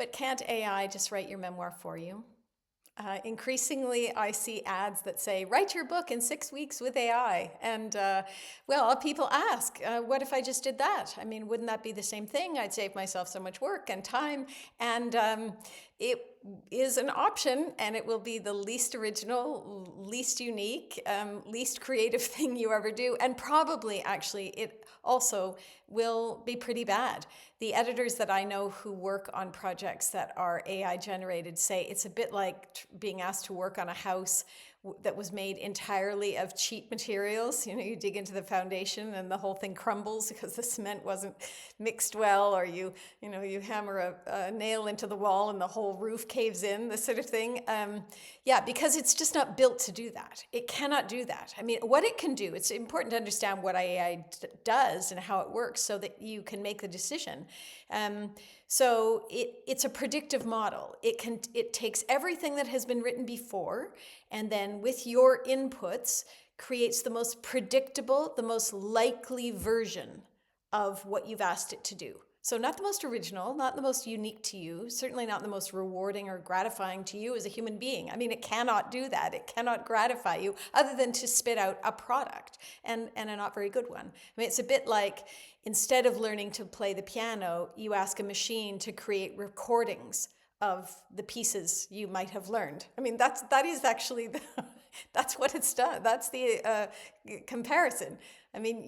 But can't AI just write your memoir for you? Increasingly, I see ads that say, write your book in 6 weeks with AI. And well, people ask, what if I just did that? I mean, wouldn't that be the same thing? I'd save myself so much work and time. And it is an option, and it will be the least original, least unique, least creative thing you ever do. And probably, actually, it also will be pretty bad. The editors that I know who work on projects that are AI generated say it's a bit like being asked to work on a house that was made entirely of cheap materials. You know, you dig into the foundation and the whole thing crumbles because the cement wasn't mixed well, or you hammer a nail into the wall and the whole roof caves in, this sort of thing. Yeah, because it's just not built to do that. It cannot do that. I mean, what it can do, it's important to understand what AI does and how it works so that you can make the decision. So it's a predictive model. It takes everything that has been written before, and then with your inputs creates the most predictable, the most likely version of what you've asked it to do. So not the most original, not the most unique to you, certainly not the most rewarding or gratifying to you as a human being. I mean, it cannot do that. It cannot gratify you other than to spit out a product, and a not very good one. I mean, it's a bit like instead of learning to play the piano, you ask a machine to create recordings of the pieces you might have learned. I mean, that is actually that's what it's done. That's the comparison. I mean,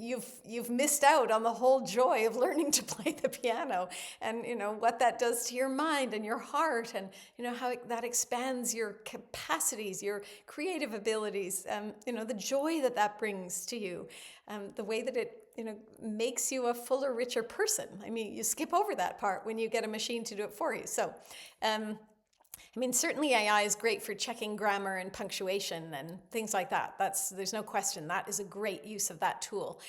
you've missed out on the whole joy of learning to play the piano, and what that does to your mind and your heart, and how that expands your capacities, your creative abilities. The joy that brings to you, the way that it makes you a fuller, richer person. I mean, you skip over that part when you get a machine to do it for you. So, I mean, certainly AI is great for checking grammar and punctuation and things like that. There's no question. That is a great use of that tool.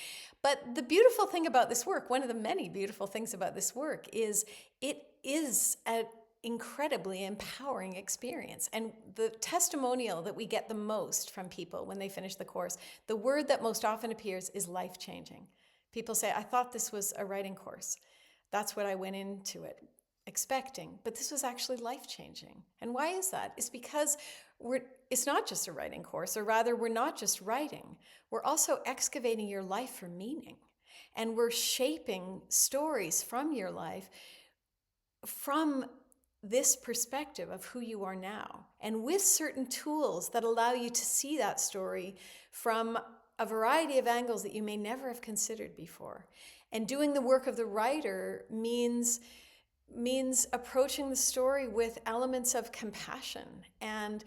But the beautiful thing about this work, one of the many beautiful things about this work, is it is an incredibly empowering experience. And the testimonial that we get the most from people when they finish the course, the word that most often appears is life-changing. People say, I thought this was a writing course. That's what I went into it expecting, but this was actually life-changing. And why is that? It's because it's not just a writing course, or rather, we're not just writing. We're also excavating your life for meaning. And we're shaping stories from your life from this perspective of who you are now, and with certain tools that allow you to see that story from a variety of angles that you may never have considered before. And doing the work of the writer means approaching the story with elements of compassion and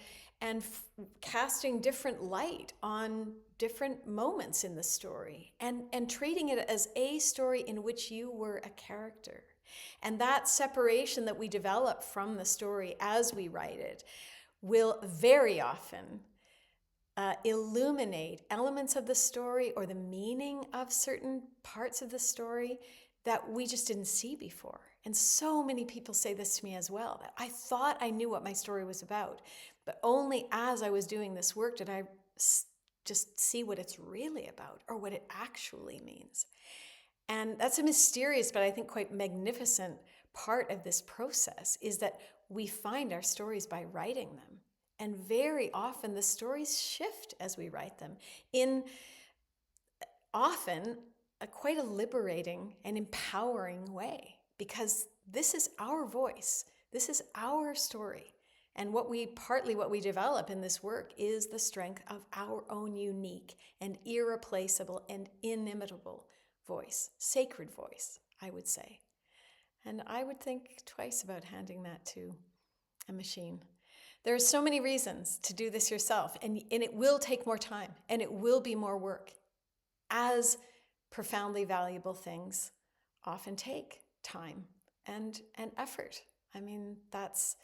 casting different light on different moments in the story, and treating it as a story in which you were a character. And that separation that we develop from the story as we write it will very often illuminate elements of the story or the meaning of certain parts of the story that we just didn't see before. And so many people say this to me as well, that I thought I knew what my story was about, but only as I was doing this work did I just see what it's really about, or what it actually means. And that's a mysterious, but I think quite magnificent part of this process, is that we find our stories by writing them. And very often the stories shift as we write them in often quite a liberating and empowering way, because this is our voice. This is our story. And partly what we develop in this work is the strength of our own unique and irreplaceable and inimitable voice, sacred voice, I would say. And I would think twice about handing that to a machine. There are so many reasons to do this yourself, and it will take more time, and it will be more work, as profoundly valuable things often take time and effort. I mean, that's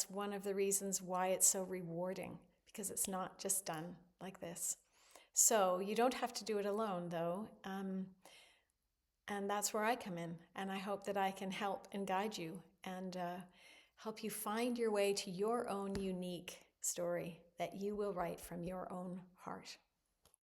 one of the reasons why it's so rewarding, because it's not just done like this. So you don't have to do it alone, though. And that's where I come in. And I hope that I can help and guide you and help you find your way to your own unique story that you will write from your own heart.